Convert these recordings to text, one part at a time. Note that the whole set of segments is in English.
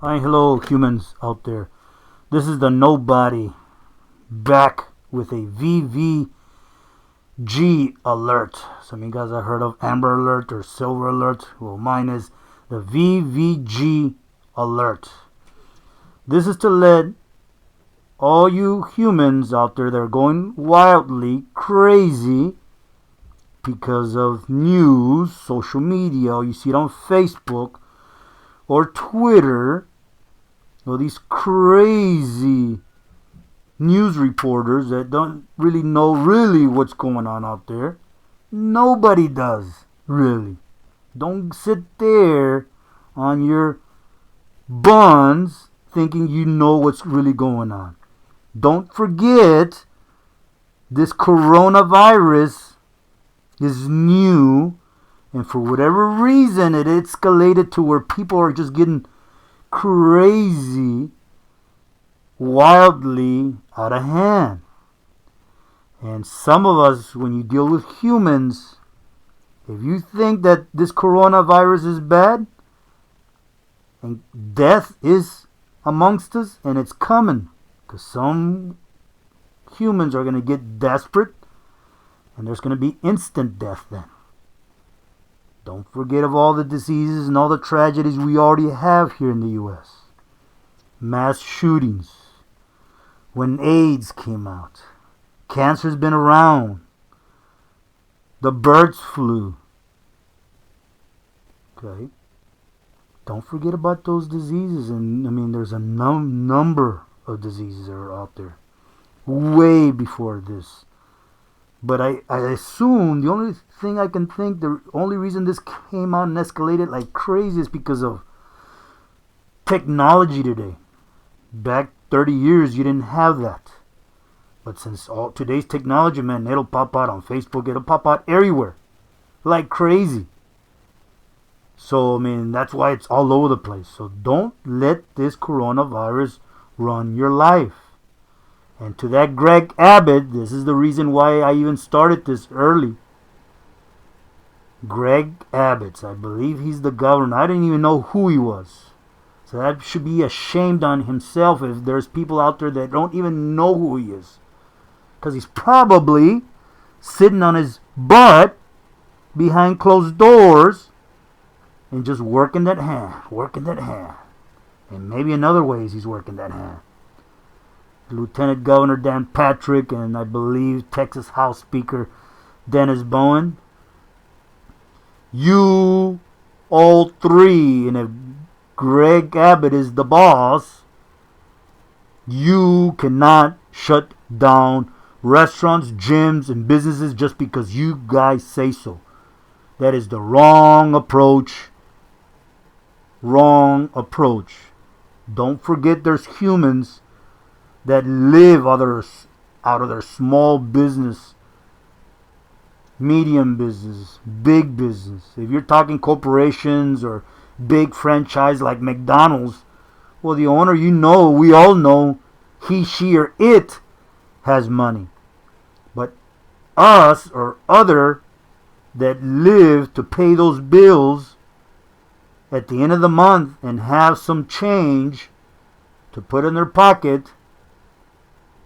Hi, hello, humans out there. This is the Nobody back with a VVG alert. Some of you guys have heard of Amber Alert or Silver Alert. Well, mine is the VVG alert. This is to let all you humans out there that are going wildly crazy because of news, social media, or you see it on Facebook or Twitter, or these crazy news reporters that don't really know what's going on out there. Nobody does, really. Don't sit there on your buns thinking you know what's really going on. Don't forget, this coronavirus is new, and for whatever reason it escalated to where people are just getting crazy, wildly out of hand. And some of us, when you deal with humans, if you think that this coronavirus is bad and death is amongst us, and it's coming, because some humans are going to get desperate and there's going to be instant death then. Don't forget of all the diseases and all the tragedies we already have here in the U.S. Mass shootings. When AIDS came out. Cancer's been around. The bird flu. Okay. Don't forget about those diseases. And I mean, there's a number of diseases that are out there. Way before this. But I assume the only thing I can think, the only reason this came out and escalated like crazy is because of technology today. Back 30 years, you didn't have that. But since all today's technology, man, it'll pop out on Facebook, it'll pop out everywhere. Like crazy. So, I mean, that's why it's all over the place. So don't let this coronavirus run your life. And to that Greg Abbott, this is the reason why I even started this early. Greg Abbott, I believe he's the governor. I didn't even know who he was. So that should be ashamed on himself if there's people out there that don't even know who he is. Because he's probably sitting on his butt behind closed doors and just working that hand. And maybe in other ways he's working that hand. Lieutenant Governor Dan Patrick and I believe Texas House Speaker Dennis Bowen. You all three, and if Greg Abbott is the boss, you cannot shut down restaurants, gyms, and businesses just because you guys say so. That is the wrong approach. Wrong approach. Don't forget there's humans that live out of their small business, medium business, big business. If you're talking corporations or big franchise like McDonald's, well, the owner, we all know, he, she, or it has money. But us or other that live to pay those bills at the end of the month and have some change to put in their pocket,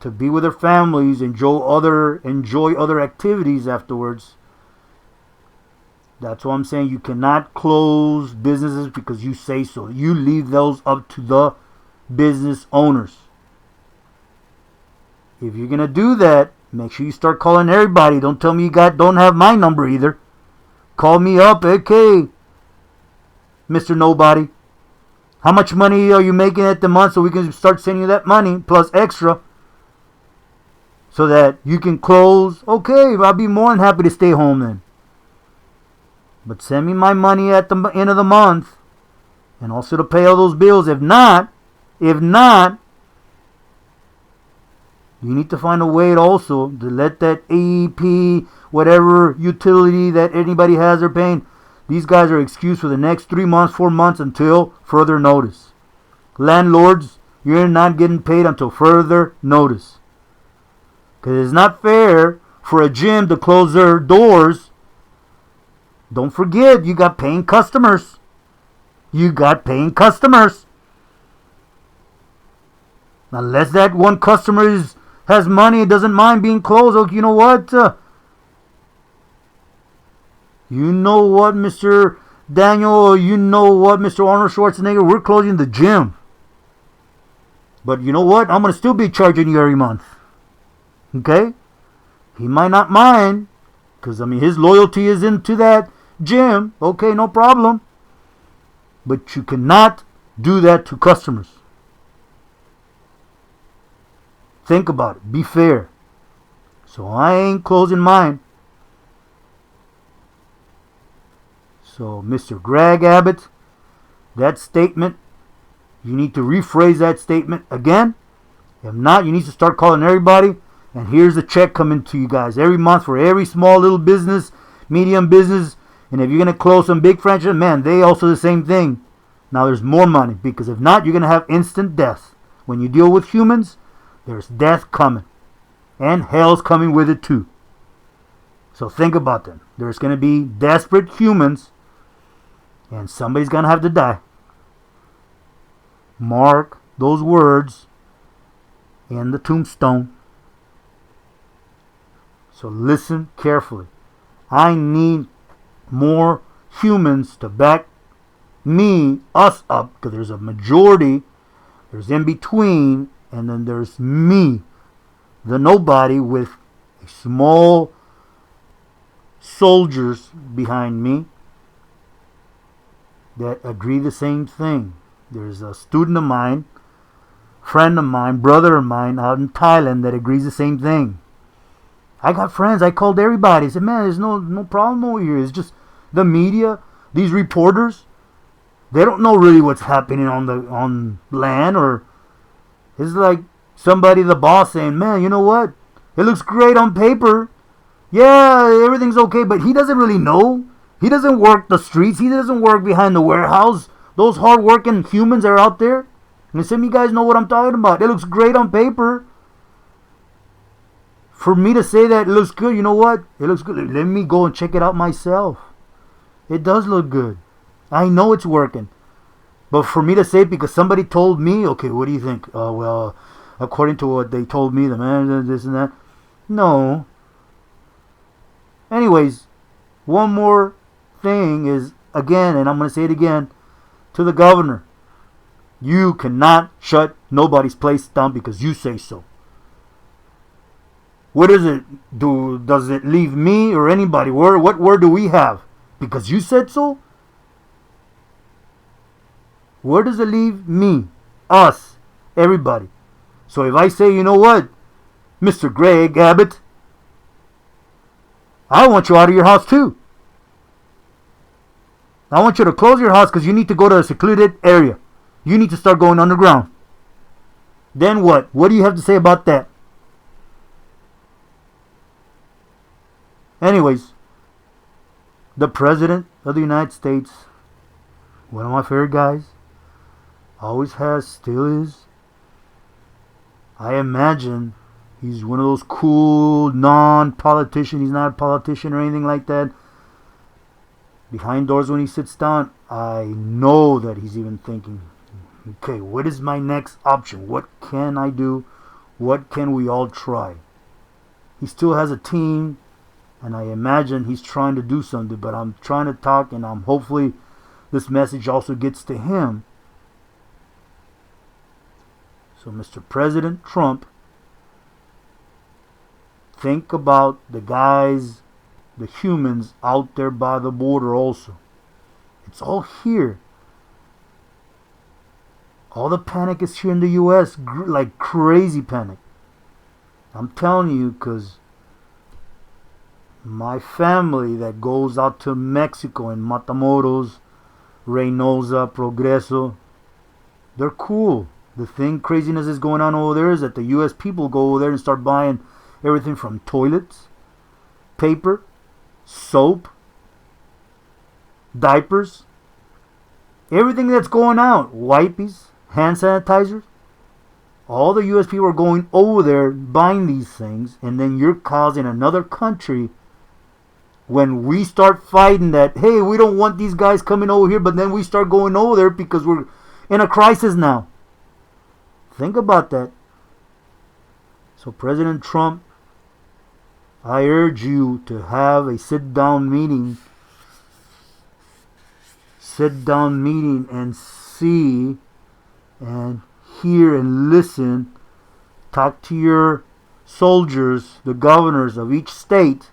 to be with their families, enjoy other activities afterwards. That's why I'm saying you cannot close businesses because you say so. You leave those up to the business owners. If you're gonna do that, make sure you start calling everybody. Don't tell me you don't have my number either. Call me up, okay, Mr. Nobody. How much money are you making at the month so we can start sending you that money plus extra? So that you can close. Okay, I'll be more than happy to stay home then. But send me my money at the end of the month. And also to pay all those bills. If not, you need to find a way also to let that AEP, whatever utility that anybody has they're paying, these guys are excused for the next 3 months, 4 months until further notice. Landlords, you're not getting paid until further notice. Because it's not fair for a gym to close their doors. Don't forget, you got paying customers. Unless that one customer has money and doesn't mind being closed. Oh, you know what? Mr. Daniel, or you know what, Mr. Arnold Schwarzenegger, we're closing the gym. But you know what? I'm going to still be charging you every month. Okay? He might not mind, because, his loyalty is into that gym. Okay, no problem. But you cannot do that to customers. Think about it. Be fair. So I ain't closing mine. So, Mr. Greg Abbott, that statement, you need to rephrase that statement again. If not, you need to start calling everybody. And here's the check coming to you guys every month for every small little business, medium business. And if you're going to close some big franchise, man, they also the same thing. Now there's more money, because if not, you're going to have instant death. When you deal with humans, there's death coming. And hell's coming with it too. So think about that. There's going to be desperate humans, and somebody's going to have to die. Mark those words in the tombstone. So listen carefully. I need more humans to back us up, because there's a majority, there's in between, and then there's me, the nobody, with a small soldiers behind me that agree the same thing. There's a student of mine, friend of mine, brother of mine out in Thailand that agrees the same thing. I got friends. I called everybody. I said, man, there's no problem over here. It's just the media, these reporters, they don't know really what's happening on land. Or it's like somebody, the boss, saying, man, you know what? It looks great on paper. Yeah, everything's okay, but he doesn't really know. He doesn't work the streets. He doesn't work behind the warehouse. Those hard-working humans are out there. And some of you guys know what I'm talking about. It looks great on paper. For me to say that it looks good, you know what? It looks good. Let me go and check it out myself. It does look good. I know it's working. But for me to say it because somebody told me, okay, what do you think? Oh, well, according to what they told me, the man, this and that. No. Anyways, one more thing is, again, and I'm going to say it again, to the governor. You cannot shut nobody's place down because you say so. What does it do? Does it leave me or anybody? What word do we have? Because you said so? Where does it leave me? Us. Everybody. So if I say, you know what? Mr. Greg Abbott, I want you out of your house too. I want you to close your house because you need to go to a secluded area. You need to start going underground. Then what? What do you have to say about that? Anyways, the President of the United States, one of my favorite guys, always has, still is. I imagine he's one of those cool non-politicians. He's not a politician or anything like that. Behind doors when he sits down, I know that he's even thinking, okay, what is my next option? What can I do? What can we all try? He still has a team. And I imagine he's trying to do something, but I'm trying to talk, and hopefully this message also gets to him. So, Mr. President Trump, think about the guys, the humans out there by the border also. It's all here. All the panic is here in the U.S., like crazy panic. I'm telling you, because my family that goes out to Mexico in Matamoros, Reynosa, Progreso, they're cool. The thing, craziness is going on over there is that the U.S. people go over there and start buying everything from toilets, paper, soap, diapers, everything that's going out, wipes, hand sanitizers. All the U.S. people are going over there buying these things, and then you're causing another country. When we start fighting that, hey, we don't want these guys coming over here, but then we start going over there because we're in a crisis now. Think about that. So President Trump, I urge you to have a sit-down meeting and see and hear and listen. Talk to your soldiers, the governors of each state,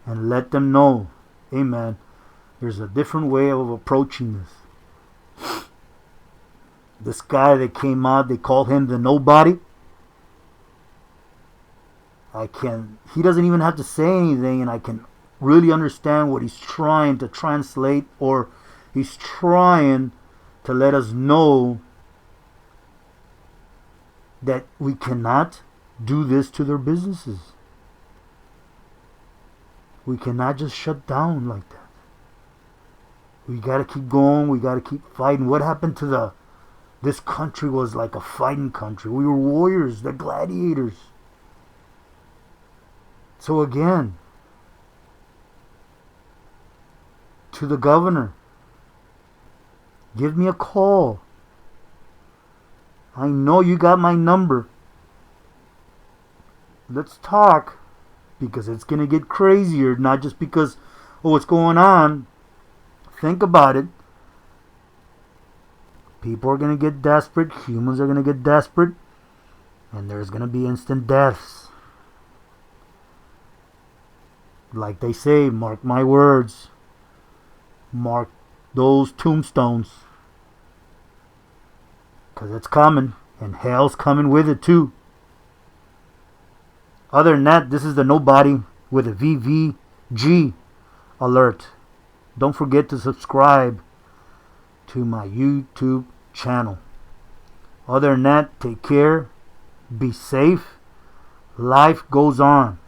and let them know, hey man, there's a different way of approaching this. This guy that came out, they call him the nobody. He doesn't even have to say anything, and I can really understand what he's trying to translate, or he's trying to let us know that we cannot do this to their businesses. We cannot just shut down like that. We gotta keep going. We gotta keep fighting. What happened to this country was like a fighting country. We were warriors, the gladiators. So again, to the governor, give me a call. I know you got my number. Let's talk, because it's going to get crazier, not just because, oh, what's going on. Think about it. People are going to get desperate. Humans are going to get desperate. And there's going to be instant deaths. Like they say, mark my words. Mark those tombstones. Because it's coming. And hell's coming with it too. Other than that, this is the nobody with a VVG alert. Don't forget to subscribe to my YouTube channel. Other than that, take care. Be safe. Life goes on.